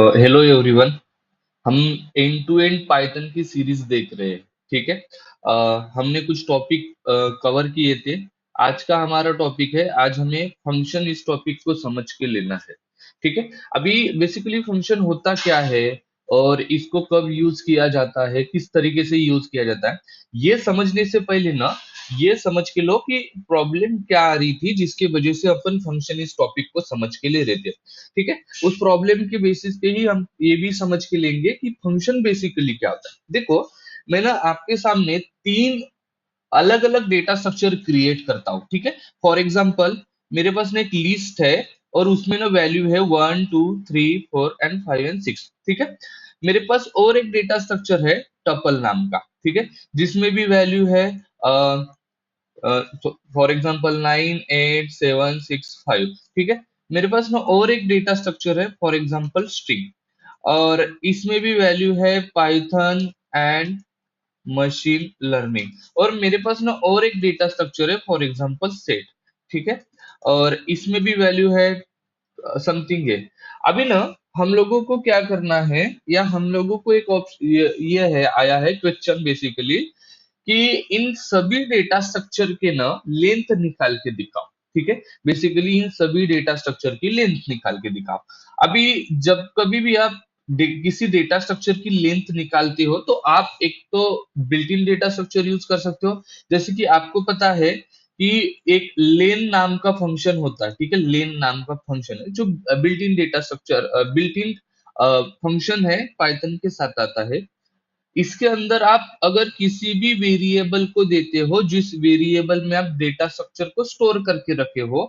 Hello everyone. हम and to and Python की series देख रहे हैं। ठीक है। हमने कुछ टॉपिक कवर किए थे। आज का हमारा टॉपिक है, आज हमें फंक्शन इस टॉपिक को समझ के लेना है। ठीक है। अभी बेसिकली फंक्शन होता क्या है और इसको कब यूज किया जाता है, किस तरीके से यूज किया जाता है, ये समझने से पहले ना ये समझ के लो कि प्रॉब्लम क्या आ रही थी जिसकी वजह से अपन फंक्शन इस टॉपिक को समझ के ले रहे थे। ठीक है। उस प्रॉब्लम के बेसिस पे ही हम ये भी समझ के लेंगे कि फंक्शन बेसिकली क्या होता है। देखो, मैं ना आपके सामने तीन अलग अलग डेटा स्ट्रक्चर क्रिएट करता हूँ। ठीक है। फॉर एग्जाम्पल, मेरे पास ना एक लिस्ट है और उसमें ना वैल्यू है 1 2 3 4 एंड 5 एंड 6। ठीक है। मेरे पास और एक डेटा स्ट्रक्चर है टपल नाम का। ठीक है। जिसमें भी वैल्यू है फॉर एग्जाम्पल 9 8 7 6 5। ठीक है। मेरे पास ना और एक डेटा स्ट्रक्चर है फॉर एग्जाम्पल स्ट्रिंग, और इसमें भी वैल्यू है पाइथन एंड मशीन लर्निंग। और मेरे पास ना और एक डेटा स्ट्रक्चर है फॉर एग्जांपल सेट। ठीक है। और इसमें भी वैल्यू है समथिंग है। अभी ना हम लोगों को क्या करना है, या हम लोगों को एक ये है आया है क्वेश्चन बेसिकली कि इन सभी डेटा स्ट्रक्चर के ना लेंथ निकाल के दिखाओ। ठीक है। बेसिकली इन सभी डेटा स्ट्रक्चर की लेंथ निकाल के दिखाओ। अभी जब कभी भी आप किसी डेटा स्ट्रक्चर की लेंथ निकालते हो तो आप एक तो built in data structure use कर सकते हो। जैसे कि आपको पता है कि एक लेन नाम का फंक्शन होता है। ठीक है। लेन नाम का फंक्शन है जो built in data structure built in function है, पाइथन के साथ आता है। इसके अंदर आप अगर किसी भी वेरिएबल को देते हो जिस वेरिएबल में आप डेटा स्ट्रक्चर को स्टोर करके रखे हो,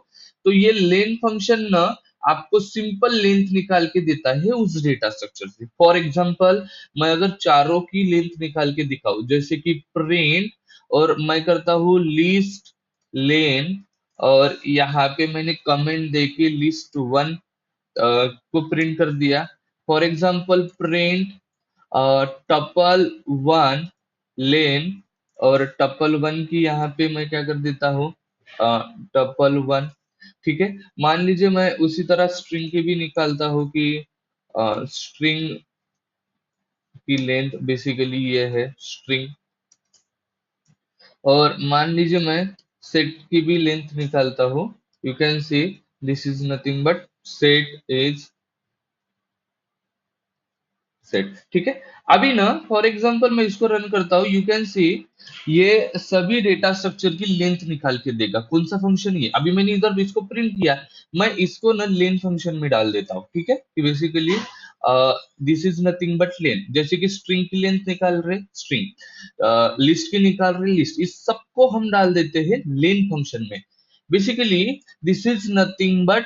तो ये लेन फंक्शन ना आपको सिंपल लेंथ निकाल के देता है उस डेटा स्ट्रक्चर से। फॉर एग्जांपल, मैं अगर चारों की लेंथ निकाल के दिखाऊं, जैसे कि प्रिंट, और मैं करता हूँ लिस्ट लेन, और यहाँ पे मैंने कमेंट दे के लिस्ट वन को प्रिंट कर दिया। For example print tuple one लेन, और टपल वन की यहाँ पे मैं क्या कर देता हूँ, टपल वन। ठीक है। मान लीजिए मैं उसी तरह स्ट्रिंग की भी निकालता हूँ कि स्ट्रिंग की लेंथ बेसिकली ये है स्ट्रिंग। और मान लीजिए मैं सेट की भी लेंथ निकालता हूँ। You can see this is nothing but set is set. ठीक है। अभी ना फॉर एग्जांपल मैं इसको रन करता हूँ, यू कैन सी ये सभी डेटा स्ट्रक्चर की लेंथ निकाल के देगा। कौन सा फंक्शन? ये अभी मैंने इधर इसको प्रिंट किया, मैं इसको ना लेन फंक्शन में डाल देता हूँ। ठीक है। कि basically this is nothing but lane. जैसे कि स्ट्रिंग की लेंथ निकाल रहे स्ट्रिंग, लिस्ट की निकाल रहे लिस्ट, इस सबको हम डाल देते हैं लेन फंक्शन में। Basically this is nothing but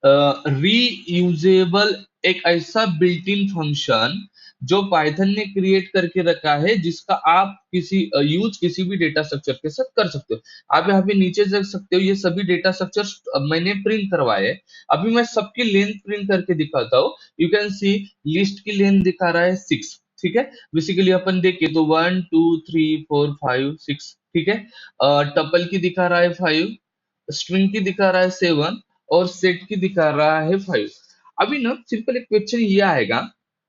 reusable, एक ऐसा बिल्ट इन फंक्शन जो पाइथन ने क्रिएट करके रखा है जिसका आप किसी यूज किसी भी डेटा स्ट्रक्चर के साथ कर सकते हो। आप यहाँ पे नीचे देख सकते हो ये सभी डेटा स्ट्रक्चर मैंने प्रिंट करवाए हैं। अभी मैं सबकी लेंथ प्रिंट करके दिखाता हूँ। यू कैन सी लिस्ट की लेंथ दिखा रहा है 6। ठीक है। बेसिकली अपन देखें तो 1 2 3 4 5 6। ठीक है। टपल की दिखा रहा है 5, स्ट्रिंग की दिखा रहा है 7, और सेट की दिखा रहा है 5। अभी ना सिंपल एक क्वेश्चन ये आएगा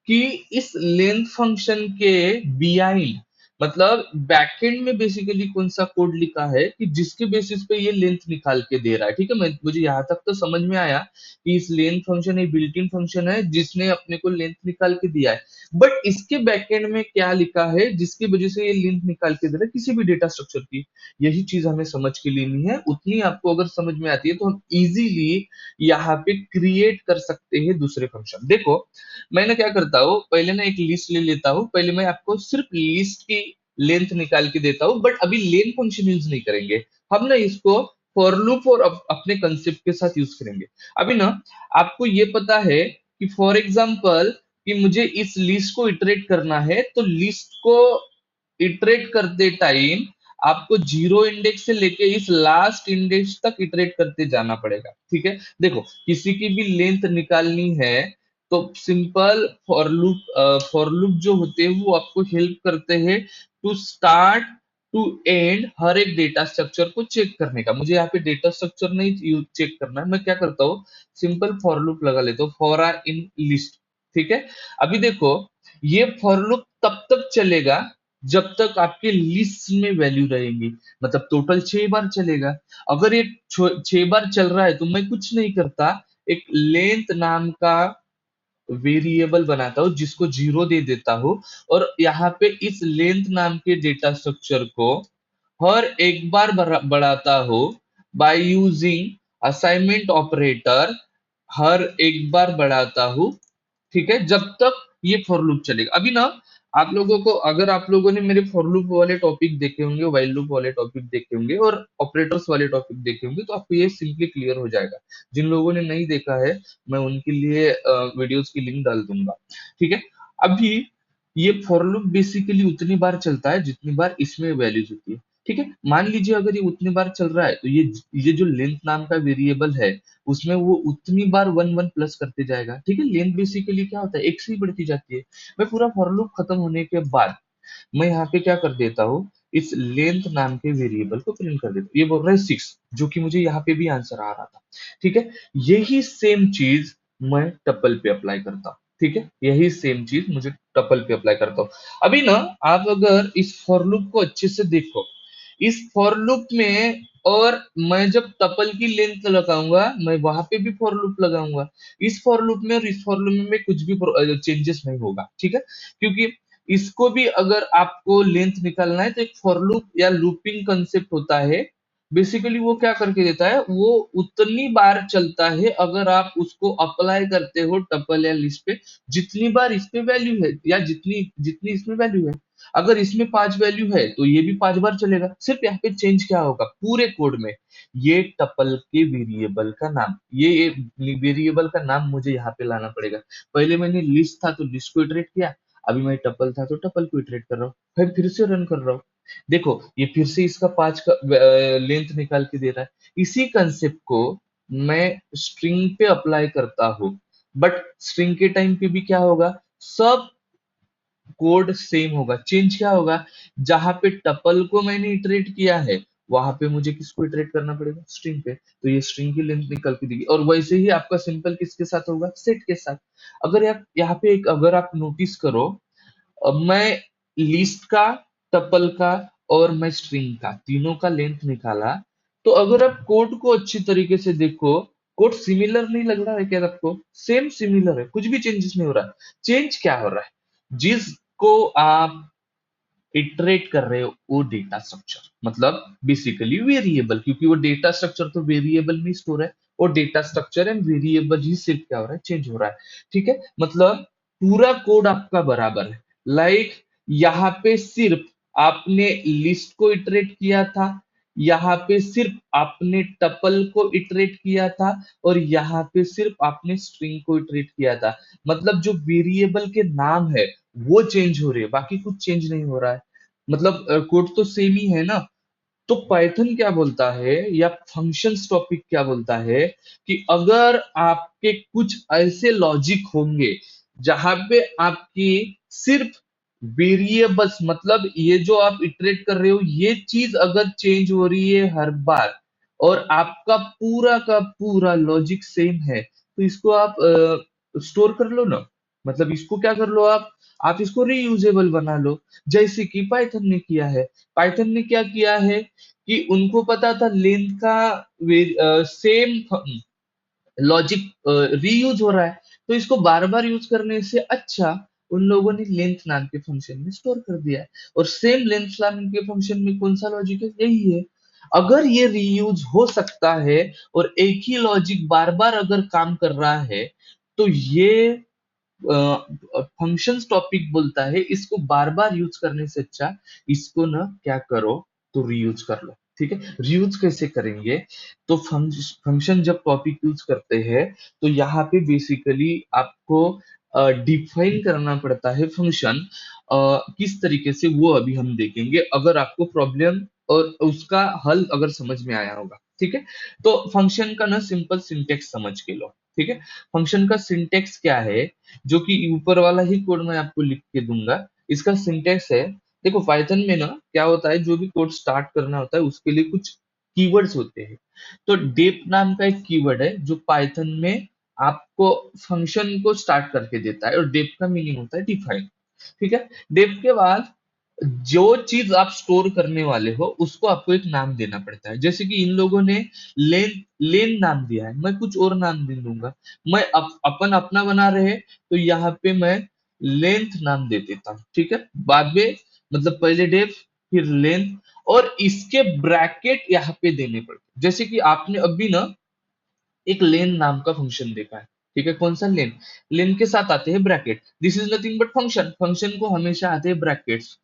कि इस लेंथ फंक्शन के बिहाइंड, मतलब बैकएंड में बेसिकली कौन सा कोड लिखा है कि जिसके बेसिस पे ये लेंथ निकाल के दे रहा है। ठीक है। मैं मुझे यहां तक तो समझ में आया कि इस लेंथ फंक्शन एक बिल्ट इन फंक्शन है जिसने अपने को लेंथ निकाल के दिया है। बट इसके बैकएंड में क्या लिखा है जिसकी वजह से ये लेंथ निकाल के दे रहा है किसी भी डेटा स्ट्रक्चर की, यही चीज हमें समझ के लेनी है। उतनी आपको अगर समझ में आती है तो हम इजीली यहाँ पे क्रिएट कर सकते हैं दूसरे फंक्शन। देखो, मैं ना क्या करता हूँ, पहले ना एक लिस्ट ले लेता हूँ। पहले मैं आपको सिर्फ लिस्ट की लेंथ निकाल के देता हूँ, बट अभी लेन फंक्शन यूज नहीं करेंगे। हम ना इसको फॉर लूप और अपने कंसेप्ट के साथ यूज करेंगे। अभी ना आपको ये पता है कि फॉर एग्जाम्पल कि मुझे इस लिस्ट को इटरेट करना है, तो लिस्ट को इटरेट करते टाइम आपको जीरो इंडेक्स से लेके इस लास्ट इंडेक्स तक इटरेट करते जाना पड़ेगा। ठीक है। देखो, किसी की भी लेंथ निकालनी है तो सिंपल फॉर लूप जो होते हैं वो आपको हेल्प करते हैं टू स्टार्ट टू एंड हर एक डेटा स्ट्रक्चर को चेक करने का। मुझे यहाँ पे डेटा स्ट्रक्चर नहीं चेक करना है, मैं क्या करता हूँ, सिंपल फॉर लूप लगा लेता हूँ फॉर इन लिस्ट। ठीक है। अभी देखो, ये फॉर लूप तब तक चलेगा जब तक आपके लिस्ट में वैल्यू रहेंगी, मतलब टोटल 6 बार चलेगा। अगर ये 6 बार चल रहा है तो मैं कुछ नहीं करता, एक लेंथ नाम का वेरिएबल बनाता हूँ जिसको 0 दे देता हूँ, और यहाँ पे इस लेंथ नाम के डेटा स्ट्रक्चर को हर एक बार बढ़ाता हूँ बाय यूजिंग असाइनमेंट ऑपरेटर, हर एक बार बढ़ाता हूँ, ठीक है, जब तक ये फॉर लूप चलेगा। अभी ना आप लोगों को, अगर आप लोगों ने मेरे फॉर लूप वाले टॉपिक देखे होंगे, व्हाइल लूप वाले टॉपिक देखे होंगे और ऑपरेटर्स वाले टॉपिक देखे होंगे, तो आपको ये सिंपली क्लियर हो जाएगा। जिन लोगों ने नहीं देखा है, मैं उनके लिए वीडियोस की लिंक डाल दूंगा, ठीक है। अभी ये फॉर लूप बेसिकली उतनी बार चलता है जितनी बार इसमें वैल्यूज होती है, ठीक है। मान लीजिए अगर ये उतनी बार चल रहा है तो ये जो लेंथ नाम का वेरिएबल है, उसमें वो उतनी बार वन वन प्लस करते जाएगा, ठीक है। लेंथ बेसिकली क्या होता है, एक से ही बढ़ती जाती है। मैं पूरा फॉर लूप खत्म होने के बाद मैं यहाँ पे क्या कर देता हूँ, इस लेंथ नाम के वेरिएबल को प्रिंट कर देता हूँ। ये बोल रहा है 6, जो कि मुझे यहाँ पे भी आंसर आ रहा था, ठीक है। यही सेम चीज मैं टपल पे अप्लाई करता हूँ, ठीक है। यही सेम चीज मुझे टपल पे अप्लाई करता हूँ। अभी ना आप अगर इस फॉर लूप को अच्छे से देखो, इस फॉर लूप में, और मैं जब टपल की लेंथ लगाऊंगा मैं वहां पे भी फॉर लूप लगाऊंगा, इस फॉर लूप में और इस फॉर लूप में कुछ भी चेंजेस नहीं होगा, ठीक है। क्योंकि इसको भी अगर आपको लेंथ निकालना है तो एक फॉर लूप या लूपिंग कंसेप्ट होता है। बेसिकली वो क्या करके देता है, वो उतनी बार चलता है अगर आप उसको अप्लाई करते हो टपल या लिस्ट पे, जितनी बार इस पे वैल्यू है या जितनी जितनी इसमें वैल्यू है। अगर इसमें 5 वैल्यू है तो ये भी 5 बार चलेगा। सिर्फ यहाँ पे चेंज क्या होगा पूरे कोड में, ये टपल के वेरिएबल का नाम, ये वेरिएबल का नाम मुझे यहाँ पे लाना पड़ेगा। पहले मैंने लिस्ट था तो लिस्ट को इटरेट किया, अभी मैं टपल था तो टपल को इटरेट कर रहा हूँ, फिर से रन कर रहा हूँ। देखो ये फिर से इसका 5 का लेंथ निकाल के दे रहा है। इसी कंसेप्ट को मैं स्ट्रिंग पे अप्लाई करता हूँ, बट स्ट्रिंग के टाइम पे भी क्या होगा, सब कोड सेम होगा। चेंज क्या होगा, जहां पे टपल को मैंने इटरेट किया है वहां पे मुझे किसको इटरेट करना पड़ेगा, स्ट्रिंग पे, तो ये स्ट्रिंग की लेंथ निकल के देगी। और वैसे ही आपका सिंपल किसके साथ होगा, सेट के साथ। अगर आप यहाँ पे एक, अगर आप नोटिस करो, अब मैं लिस्ट का, टपल का और मैं स्ट्रिंग का तीनों का लेंथ निकाला, तो अगर आप कोड को अच्छी तरीके से देखो, कोड सिमिलर नहीं लग रहा है क्या आपको, सेम सिमिलर है, कुछ भी चेंजेस नहीं हो रहा है। चेंज क्या हो रहा है, जिसको आप इटरेट कर रहे हो वो डेटा स्ट्रक्चर, मतलब बेसिकली वेरिएबल, क्योंकि वो डेटा स्ट्रक्चर तो वेरिएबल में स्टोर है, और डेटा स्ट्रक्चर एंड वेरिएबल ही सिर्फ क्या हो रहा है, चेंज हो रहा है, ठीक है। मतलब पूरा कोड आपका बराबर है। लाइक यहाँ पे सिर्फ आपने लिस्ट को इटरेट किया था, यहाँ पे सिर्फ आपने टपल को इटरेट किया था, और यहाँ पे सिर्फ आपने स्ट्रिंग को इटरेट किया था। मतलब जो वेरिएबल के नाम है वो चेंज हो रही है, बाकी कुछ चेंज नहीं हो रहा है। मतलब कोड तो सेम ही है ना। तो पाइथन क्या बोलता है, या फंक्शंस टॉपिक क्या बोलता है, कि अगर आपके कुछ ऐसे लॉजिक होंगे जहां पे आपकी सिर्फ वेरिएबल्स, मतलब ये जो आप इटरेट कर रहे हो ये चीज अगर चेंज हो रही है हर बार, और आपका पूरा का पूरा लॉजिक सेम है, तो इसको आप स्टोर कर लो ना। मतलब इसको क्या कर लो, आप इसको रीयूजेबल बना लो, जैसे कि पाइथन ने किया है। पाइथन ने क्या किया है कि उनको पता था लेंथ का सेम लॉजिक रीयूज हो रहा है, तो इसको बार बार यूज करने से अच्छा उन लोगों ने लेंथ नाम के फंक्शन में स्टोर कर दिया है। और सेम लेंथ नाम के फंक्शन में कौन सा लॉजिक है, यही है। अगर ये रीयूज हो सकता है और एक ही लॉजिक बार बार अगर काम कर रहा है, तो ये फंक्शंस टॉपिक बोलता है इसको बार बार यूज करने से अच्छा इसको ना क्या करो, तो रीयूज कर लो, ठीक है। रीयूज कैसे करेंगे, तो फंक्शन जब टॉपिक यूज करते हैं तो यहाँ पे बेसिकली आपको डिफाइन करना पड़ता है फंक्शन, किस तरीके से वो अभी हम देखेंगे, अगर आपको प्रॉब्लम और उसका हल अगर समझ में आया होगा, ठीक है। तो फंक्शन का ना सिंपल सिंटेक्स समझ के लो, ठीक है। फंक्शन का सिंटेक्स क्या है, जो कि ऊपर वाला ही कोड मैं आपको लिख के दूंगा। इसका सिंटेक्स है, देखो पाइथन में ना क्या होता है, जो भी कोड स्टार्ट करना होता है उसके लिए कुछ कीवर्ड्स होते हैं। तो डेप नाम का एक कीवर्ड है जो पाइथन में आपको फंक्शन को स्टार्ट करके देता है, और डेफ का मीनिंग होता है डिफाइन। ठीक है। डेफ के बाद जो चीज आप स्टोर करने वाले हो उसको आपको एक नाम देना पड़ता है। जैसे कि इन लोगों ने लेन लेन नाम दिया है, मैं कुछ और नाम दे दूंगा। मैं अपन अपना बना रहे हैं, तो यहाँ पे मैं लेंथ नाम दे देता हूँ। ठीक है। बाद में मतलब पहले डेफ, फिर लेंथ, और इसके ब्रैकेट यहाँ पे देने पड़ते। जैसे कि आपने अभी ना एक लेन नाम का फंक्शन देखा है। ठीक है। कौन सा? लेन। लेन के साथ आते हैं bracket. This is nothing but function. Function को हमेशा आते हैं ब्रैकेट्स।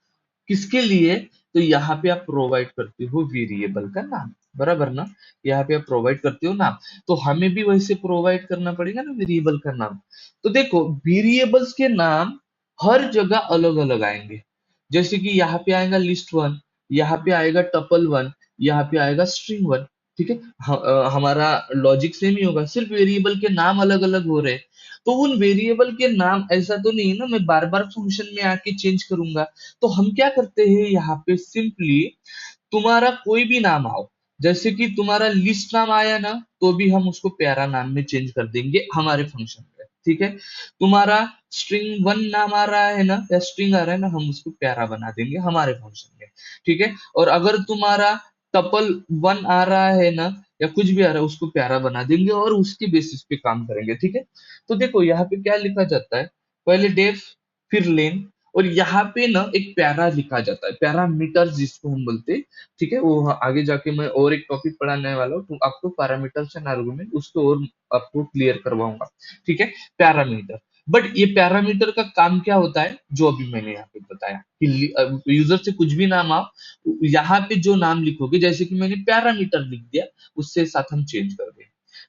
किसके लिए? तो यहाँ पे आप प्रोवाइड करते हो वेरिएबल का नाम, बराबर ना? यहाँ पे आप प्रोवाइड करते हो नाम, तो हमें भी वैसे प्रोवाइड करना पड़ेगा ना वेरिएबल का नाम। तो देखो, वेरिएबल्स के नाम हर जगह अलग अलग आएंगे। जैसे कि यहाँ पे आएगा लिस्ट वन, यहाँ पे आएगा टपल वन, यहाँ पे आएगा स्ट्रिंग वन। ठीक है। हमारा लॉजिक सेम ही होगा, सिर्फ वेरिएबल के नाम अलग अलग हो रहे हैं। तो उन वेरिएबल के नाम ऐसा तो नहीं है ना मैं बार बार फंक्शन में आके चेंज करूंगा। तो हम क्या करते हैं यहाँ पे, सिंपली तुम्हारा कोई भी नाम आओ, जैसे कि तुम्हारा लिस्ट नाम आया ना, तो भी हम उसको प्यारा नाम में चेंज कर देंगे हमारे फंक्शन में। ठीक है। तुम्हारा स्ट्रिंग वन नाम आ रहा है ना, या स्ट्रिंग आ रहा है ना, हम उसको प्यारा बना देंगे हमारे फंक्शन में। ठीक है। और अगर तुम्हारा टपल वन आ रहा है ना, या कुछ भी आ रहा है, उसको प्यारा बना देंगे और उसके बेसिस पे काम करेंगे। ठीक है। तो देखो यहाँ पे क्या लिखा जाता है, पहले डेफ, फिर लेन, और यहाँ पे ना एक प्यारा लिखा जाता है, पैरामीटर जिसको हम बोलते हैं। ठीक है। वो आगे जाके मैं और एक टॉपिक पढ़ाने वाला हूँ, तो आपको पैरामीटर्स एंड आर्गुमेंट उसको और आपको क्लियर करवाऊंगा। ठीक है। पैरामीटर, बट ये पैरामीटर का काम क्या होता है, जो अभी मैंने यहाँ पे बताया कि यूजर से कुछ भी नाम आओ, यहाँ पे जो नाम लिखोगे, जैसे कि मैंने पैरामीटर लिख दिया, उससे साथ हम चेंज कर दें।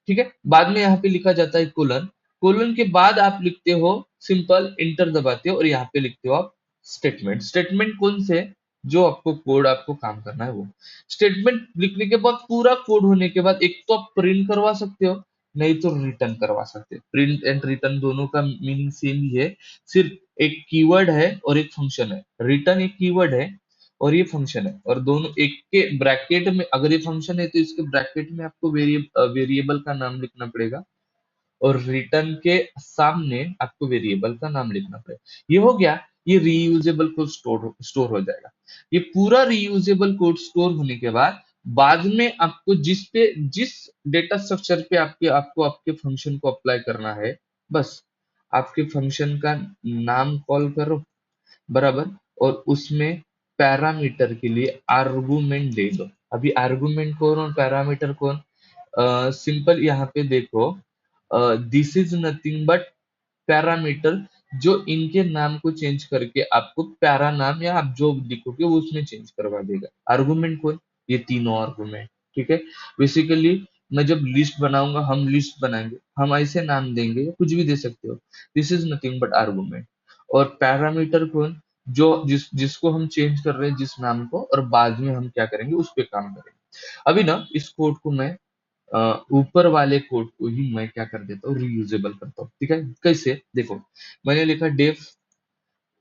ठीक है। बाद में यहाँ पे लिखा जाता है कोलन। कोलन के बाद आप लिखते हो सिंपल, इंटर दबाते हो, और यहाँ पे लिखते हो आप स्टेटमेंट। स्टेटमेंट कौन से? जो आपको कोड आपको काम करना है वो। स्टेटमेंट लिखने के बाद, पूरा कोड होने के बाद, एक तो आप प्रिंट करवा सकते हो, नहीं तो रिटर्न करवा सकते हो। प्रिंट एंड रिटर्न दोनों का मीनिंग सेम ही है, सिर्फ एक कीवर्ड है और एक फंक्शन है। रिटर्न एक कीवर्ड है और ये फंक्शन है, और दोनों एक के ब्रैकेट में, अगर ये फंक्शन है तो इसके ब्रैकेट में आपको वेरिएबल का नाम लिखना पड़ेगा, और रिटर्न के सामने आपको वेरिएबल का नाम लिखना पड़ेगा। ये हो गया। ये रीयूजेबल कोड स्टोर हो जाएगा। ये पूरा रीयूजेबल कोड स्टोर होने के बाद में आपको जिस डेटा स्ट्रक्चर पे आपको आपके फंक्शन को अप्लाई करना है, बस आपके फंक्शन का नाम कॉल करो, बराबर, और उसमें पैरामीटर के लिए आर्गुमेंट दे दो। अभी आर्गुमेंट कौन और पैरामीटर कौन? सिंपल यहाँ पे देखो, this is nothing but parameter, जो इनके नाम को चेंज करके आपको प्यारा नाम, या आप जो लिखोगे वो उसमें चेंज करवा देगा। आर्गुमेंट कौन? ये तीनों आर्गुमेंट। ठीक है। बेसिकली मैं जब लिस्ट बनाऊंगा, हम लिस्ट बनाएंगे, हम ऐसे नाम देंगे, कुछ भी दे सकते हो, this is nothing but argument. और पैरामीटर कौन? जो जिसको हम चेंज कर रहे हैं, जिस नाम को, और बाद में हम क्या करेंगे, उस पे काम करेंगे। अभी ना इस कोड को मैं ऊपर वाले कोड को ही मैं क्या कर देता हूँ, रीयूजेबल करता हूँ। ठीक है। कैसे? देखो, मैंने लिखा डेफ,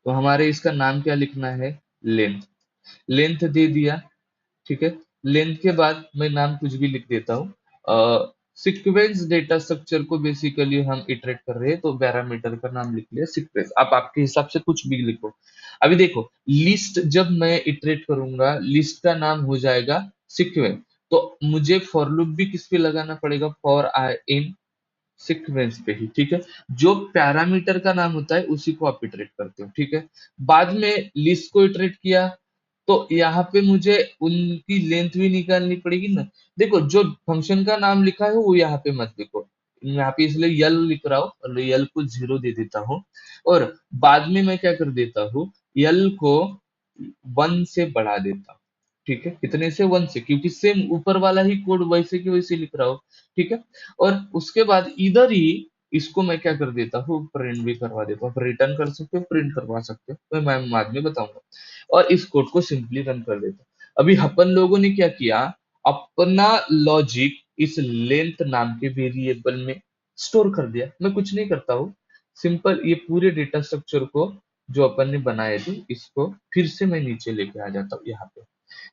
तो हमारे इसका नाम क्या लिखना है, लेंथ। लेंथ दे दिया। ठीक है। लेंथ के बाद मैं नाम कुछ भी लिख देता हूँ। सीक्वेंस डेटा स्ट्रक्चर को बेसिकली हम इटरेट कर रहे हैं, तो पैरामीटर का नाम लिख लिया सीक्वेंस। आप आपके हिसाब से कुछ भी लिखो। अभी देखो, लिस्ट जब मैं इटरेट करूंगा, लिस्ट का नाम हो जाएगा सीक्वेंस। तो मुझे फॉर लूप भी किस पे लगाना पड़ेगा, फॉर आई इन सीक्वेंस पे ही। ठीक है। जो पैरामीटर का नाम होता है उसी को आप इटरेट करते हो। ठीक है। बाद में लिस्ट को इटरेट किया, तो यहाँ पे मुझे उनकी लेंथ भी निकालनी पड़ेगी ना। देखो, जो फंक्शन का नाम लिखा है वो यहाँ पे मत लिखो, यहाँ पे इसलिए यल लिख रहा हूँ, और यल को 0 दे देता हूँ। और बाद में मैं क्या कर देता हूँ, यल को 1 से बढ़ा देता हूँ। ठीक है। कितने से? 1 से, क्योंकि सेम ऊपर वाला ही कोड वैसे की वैसे लिख रहा हूँ। ठीक है। और उसके बाद इधर ही इसको मैं क्या कर देता हूँ, प्रिंट भी करवा देता हूँ। रिटर्न कर सकते हो, प्रिंट करवा सकते हो, मैं बाद में बताऊंगा। और इस कोड को सिंपली रन कर देता हूँ। अभी अपन लोगों ने क्या किया, अपना लॉजिक इस लेंथ नाम के वेरिएबल में स्टोर कर दिया। मैं कुछ नहीं करता हूँ, सिंपल ये पूरे डेटा स्ट्रक्चर को जो अपन ने बनाए थे, इसको फिर से मैं नीचे लेके आ जाता हूँ यहाँ पे।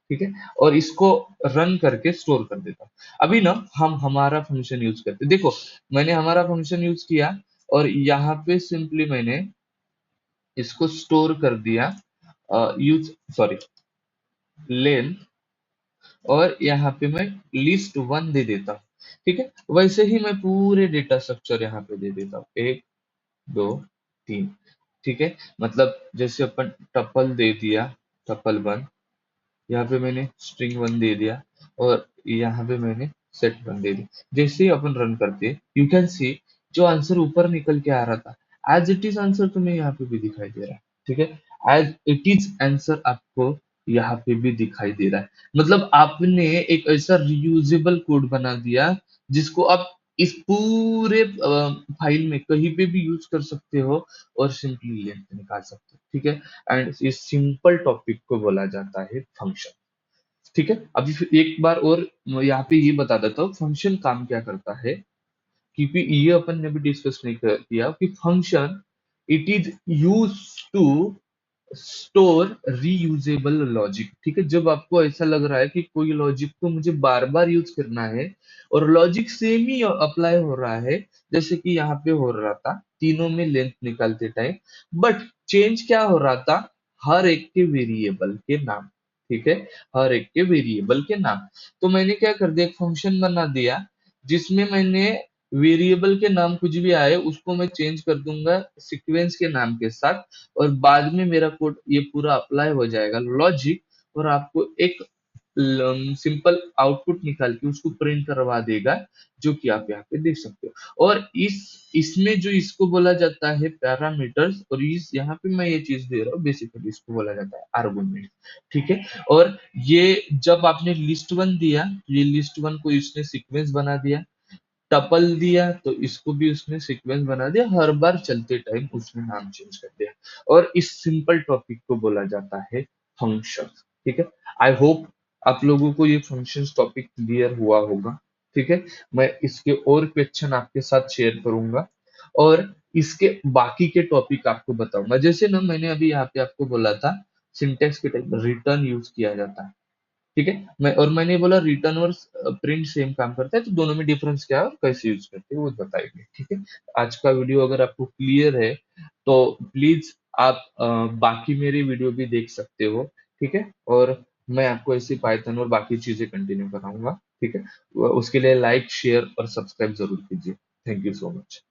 ठीक है, और इसको रन करके स्टोर कर देता हूँ। अभी ना हम हमारा फंक्शन यूज करते हैं। देखो, मैंने हमारा फंक्शन यूज किया और यहाँ पे सिंपली मैंने इसको स्टोर कर दिया, यूज सॉरी लेन, और यहाँ पे मैं लिस्ट वन दे देता हूँ। ठीक है, वैसे ही मैं पूरे डेटा स्ट्रक्चर यहाँ पे दे देता हूँ, एक, दो, तीन। ठीक है, मतलब जैसे अपन टपल दे दिया, टपल वन, यहाँ पे मैंने स्ट्रिंग वन दे दिया, और यहाँ पे मैंने सेट वन दे दिया। जैसे ही अपन रन करते हैं, यू कैन सी जो आंसर ऊपर निकल के आ रहा था, एज इट इज आंसर तुम्हें यहाँ पे भी दिखाई दे रहा है। ठीक है, एज इट इज आंसर आपको यहाँ पे भी दिखाई दे रहा है। मतलब आपने एक ऐसा रियूजेबल कोड बना दिया जिसको आप इस पूरे फाइल में कहीं पे भी यूज कर सकते हो और सिंपली लेंथ निकाल सकते हो। ठीक है, एंड इस सिंपल टॉपिक को बोला जाता है फंक्शन। ठीक है, अभी फिर एक बार और मैं यहाँ पे ये बता देता हूँ फंक्शन काम क्या करता है, क्योंकि ये अपन ने भी डिस्कस नहीं किया कि function it is use to store reusable logic. ठीक है, जब आपको ऐसा लग रहा है कि कोई लॉजिक को मुझे बार बार यूज करना है और लॉजिक सेम ही अप्लाई हो रहा है, जैसे कि यहाँ पे हो रहा था तीनों में लेंथ निकालते टाइम, बट चेंज क्या हो रहा था, हर एक के वेरिएबल के नाम। ठीक है, हर एक के वेरिएबल के नाम। तो मैंने क्या कर दिया, एक फंक्शन बना दिया जिसमें मैंने वेरिएबल के नाम कुछ भी आए उसको मैं चेंज कर दूंगा सीक्वेंस के नाम के साथ, और बाद में मेरा कोड ये पूरा अप्लाई हो जाएगा लॉजिक, और आपको एक सिंपल आउटपुट निकाल के उसको प्रिंट करवा देगा, जो कि आप यहाँ पे देख सकते हो। और इस इसमें जो इसको बोला जाता है पैरामीटर्स, और इस यहाँ पे मैं ये चीज दे रहा हूँ, बेसिकली इसको बोला जाता है आर्गुमेंट। ठीक है, और ये जब आपने लिस्ट वन दिया, ये लिस्ट वन को इसने सीक्वेंस बना दिया, टपल दिया तो इसको भी उसने सीक्वेंस बना दिया, हर बार चलते टाइम उसने नाम चेंज कर दिया। और इस सिंपल टॉपिक को बोला जाता है फंक्शन। ठीक है, आई होप आप लोगों को ये फंक्शन टॉपिक क्लियर हुआ होगा। ठीक है, मैं इसके और क्वेश्चन आपके साथ शेयर करूंगा और इसके बाकी के टॉपिक आपको बताऊंगा। जैसे ना मैंने अभी यहाँ पे आपको बोला था सिंटेक्स के टाइप रिटर्न यूज किया जाता है। ठीक है, मैंने बोला रिटर्न और प्रिंट सेम काम करता है, तो दोनों में डिफरेंस क्या है और कैसे यूज करते हैं वो बताएंगे। ठीक है, आज का वीडियो अगर आपको क्लियर है तो प्लीज आप बाकी मेरे वीडियो भी देख सकते हो। ठीक है, और मैं आपको ऐसे पाइथन और बाकी चीजें कंटिन्यू कराऊंगा। ठीक है, उसके लिए लाइक शेयर और सब्सक्राइब जरूर कीजिए। Thank you so much.